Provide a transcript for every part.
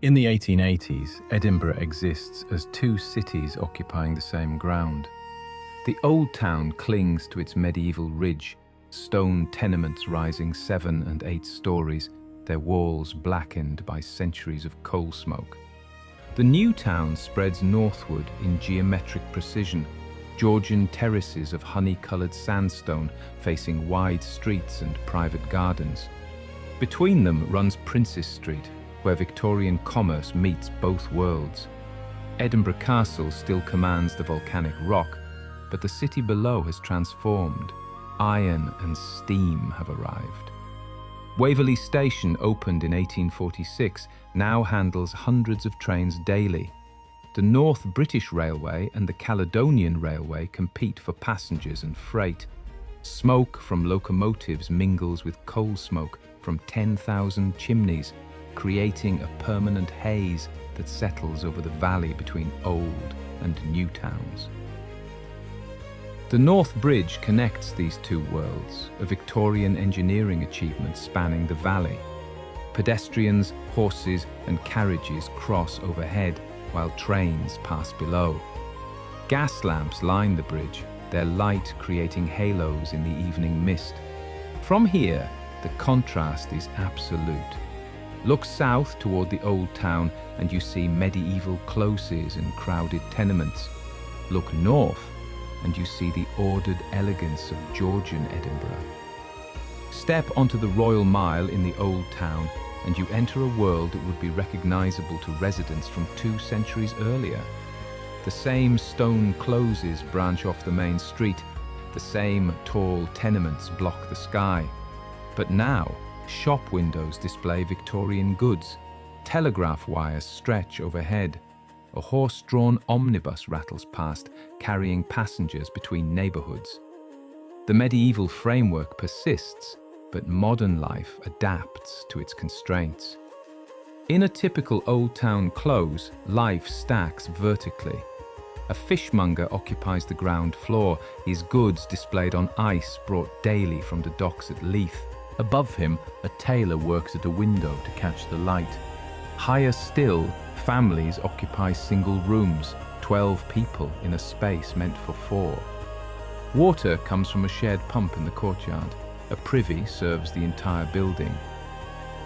In the 1880s, Edinburgh exists as two cities occupying the same ground. The old town clings to its medieval ridge, stone tenements rising 7 and 8 stories, their walls blackened by centuries of coal smoke. The new town spreads northward in geometric precision, Georgian terraces of honey-coloured sandstone facing wide streets and private gardens. Between them runs Princes Street, where Victorian commerce meets both worlds. Edinburgh Castle still commands the volcanic rock, but the city below has transformed. Iron and steam have arrived. Waverley Station, opened in 1846, now handles hundreds of trains daily. The North British Railway and the Caledonian Railway compete for passengers and freight. Smoke from locomotives mingles with coal smoke from 10,000 chimneys, creating a permanent haze that settles over the valley between old and new towns. The North Bridge connects these two worlds, a Victorian engineering achievement spanning the valley. Pedestrians, horses, and carriages cross overhead, while trains pass below. Gas lamps line the bridge, their light creating halos in the evening mist. From here, the contrast is absolute. Look south toward the old town and you see medieval closes and crowded tenements. Look north and you see the ordered elegance of Georgian Edinburgh. Step onto the Royal Mile in the old town and you enter a world that would be recognizable to residents from 2 centuries earlier. The same stone closes branch off the main street, the same tall tenements block the sky. But now, shop windows display Victorian goods, telegraph wires stretch overhead, a horse-drawn omnibus rattles past, carrying passengers between neighbourhoods. The medieval framework persists, but modern life adapts to its constraints. In a typical old town close, life stacks vertically. A fishmonger occupies the ground floor, his goods displayed on ice brought daily from the docks at Leith. Above him, a tailor works at a window to catch the light. Higher still, families occupy single rooms, 12 people in a space meant for 4. Water comes from a shared pump in the courtyard. A privy serves the entire building.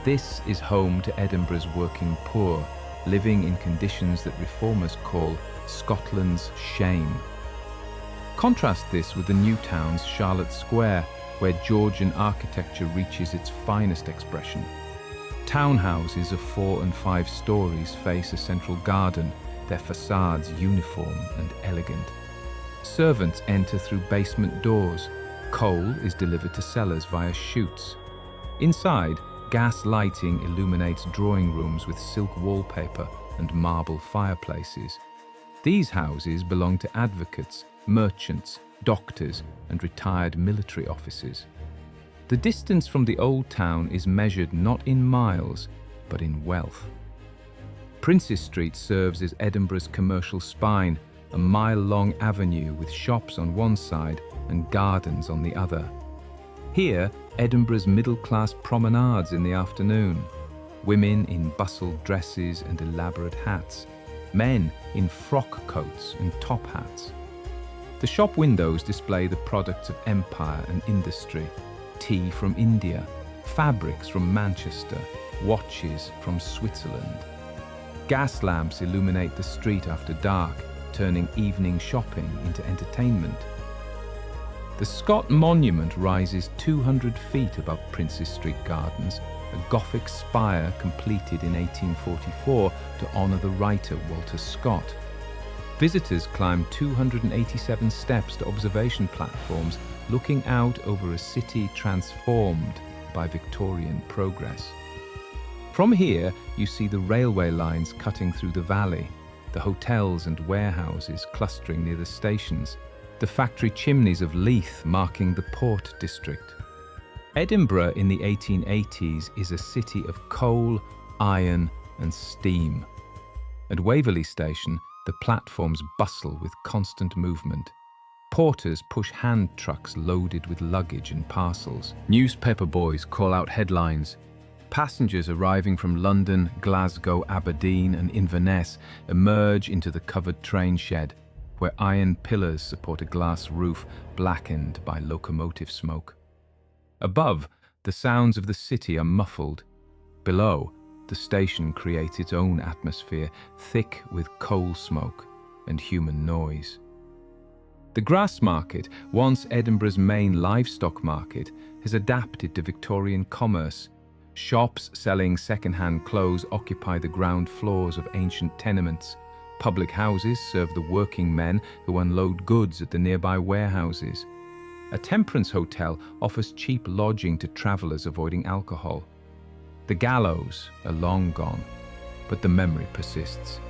This is home to Edinburgh's working poor, living in conditions that reformers call Scotland's shame. Contrast this with the new town's Charlotte Square, where Georgian architecture reaches its finest expression. Townhouses of 4 and 5 stories face a central garden, their facades uniform and elegant. Servants enter through basement doors. Coal is delivered to cellars via chutes. Inside, gas lighting illuminates drawing rooms with silk wallpaper and marble fireplaces. These houses belong to advocates, merchants, doctors, and retired military officers. The distance from the old town is measured not in miles, but in wealth. Princes Street serves as Edinburgh's commercial spine, a mile-long avenue with shops on one side and gardens on the other. Here, Edinburgh's middle-class promenades in the afternoon. Women in bustled dresses and elaborate hats. Men in frock coats and top hats. The shop windows display the products of empire and industry. Tea from India, fabrics from Manchester, watches from Switzerland. Gas lamps illuminate the street after dark, turning evening shopping into entertainment. The Scott Monument rises 200 feet above Princes Street Gardens, a Gothic spire completed in 1844 to honour the writer Walter Scott. Visitors climb 287 steps to observation platforms, looking out over a city transformed by Victorian progress. From here, you see the railway lines cutting through the valley, the hotels and warehouses clustering near the stations, the factory chimneys of Leith marking the Port District. Edinburgh in the 1880s is a city of coal, iron, and steam. At Waverley Station, the platforms bustle with constant movement. Porters push hand trucks loaded with luggage and parcels. Newspaper boys call out headlines. Passengers arriving from London, Glasgow, Aberdeen and Inverness emerge into the covered train shed, where iron pillars support a glass roof blackened by locomotive smoke. Above, the sounds of the city are muffled. Below, the station creates its own atmosphere, thick with coal smoke and human noise. The grass market, once Edinburgh's main livestock market, has adapted to Victorian commerce. Shops selling second-hand clothes occupy the ground floors of ancient tenements. Public houses serve the working men who unload goods at the nearby warehouses. A temperance hotel offers cheap lodging to travellers avoiding alcohol. The gallows are long gone, but the memory persists.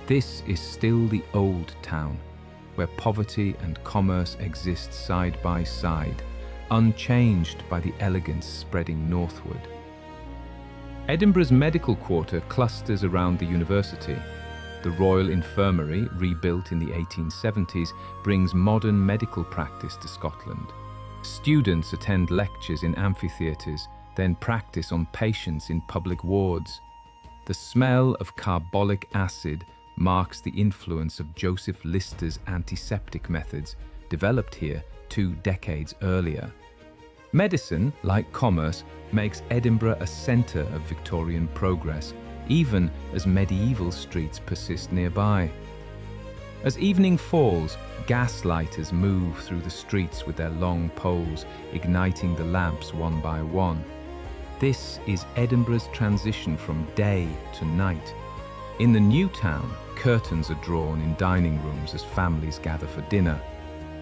This is still the old town, where poverty and commerce exist side by side, unchanged by the elegance spreading northward. Edinburgh's medical quarter clusters around the university. The Royal Infirmary, rebuilt in the 1870s, brings modern medical practice to Scotland. Students attend lectures in amphitheatres, then practice on patients in public wards. The smell of carbolic acid marks the influence of Joseph Lister's antiseptic methods, developed here 2 decades earlier. Medicine, like commerce, makes Edinburgh a centre of Victorian progress, even as medieval streets persist nearby. As evening falls, gaslighters move through the streets with their long poles, igniting the lamps one by one. This is Edinburgh's transition from day to night. In the new town, curtains are drawn in dining rooms as families gather for dinner.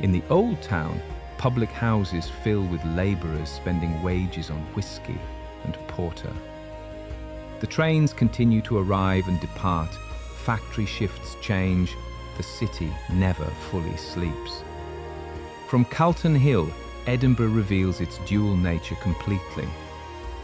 In the old town, public houses fill with labourers spending wages on whiskey and porter. The trains continue to arrive and depart, factory shifts change, the city never fully sleeps. From Calton Hill, Edinburgh reveals its dual nature completely.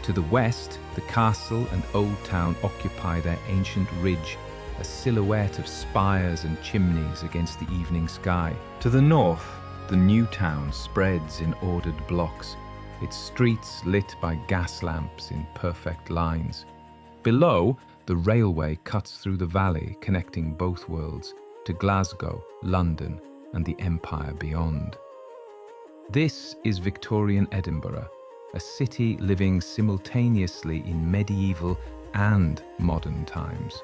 To the west, the castle and old town occupy their ancient ridge, a silhouette of spires and chimneys against the evening sky. To the north, the new town spreads in ordered blocks, its streets lit by gas lamps in perfect lines. Below, the railway cuts through the valley, connecting both worlds to Glasgow, London, and the empire beyond. This is Victorian Edinburgh, a city living simultaneously in medieval and modern times.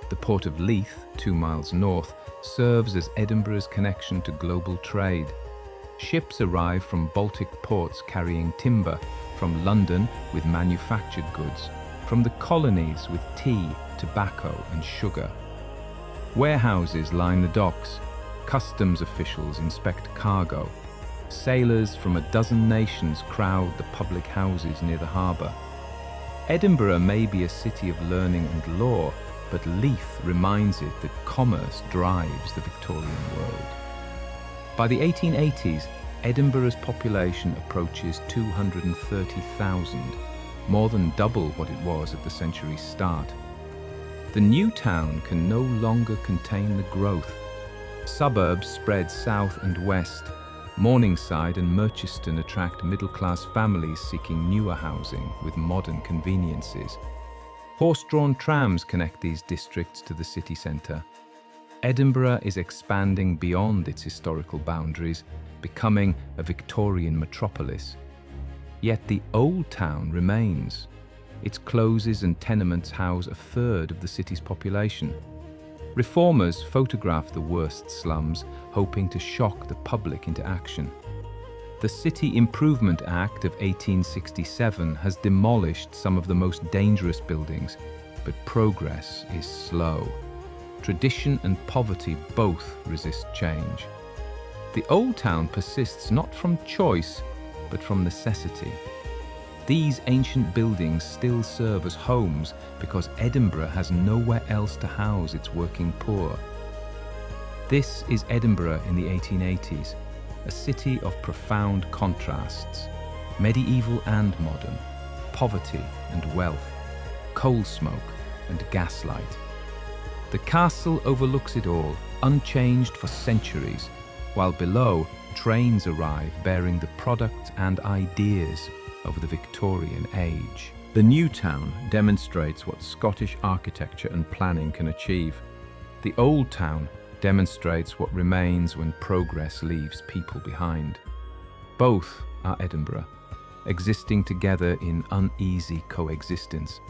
The Port of Leith, 2 miles north, serves as Edinburgh's connection to global trade. Ships arrive from Baltic ports carrying timber, from London with manufactured goods, from the colonies with tea, tobacco and sugar. Warehouses line the docks, customs officials inspect cargo. Sailors from a dozen nations crowd the public houses near the harbour. Edinburgh may be a city of learning and law, but Leith reminds it that commerce drives the Victorian world. By the 1880s, Edinburgh's population approaches 230,000, more than double what it was at the century's start. The new town can no longer contain the growth. Suburbs spread south and west. Morningside and Merchiston attract middle-class families seeking newer housing with modern conveniences. Horse-drawn trams connect these districts to the city centre. Edinburgh is expanding beyond its historical boundaries, becoming a Victorian metropolis. Yet the old town remains. Its closes and tenements house 1/3 of the city's population. Reformers photograph the worst slums, hoping to shock the public into action. The City Improvement Act of 1867 has demolished some of the most dangerous buildings, but progress is slow. Tradition and poverty both resist change. The old town persists not from choice, but from necessity. These ancient buildings still serve as homes because Edinburgh has nowhere else to house its working poor. This is Edinburgh in the 1880s, a city of profound contrasts, medieval and modern, poverty and wealth, coal smoke and gaslight. The castle overlooks it all, unchanged for centuries, while below, trains arrive bearing the products and ideas of the Victorian age. The new town demonstrates what Scottish architecture and planning can achieve. The old town demonstrates what remains when progress leaves people behind. Both are Edinburgh, existing together in uneasy coexistence.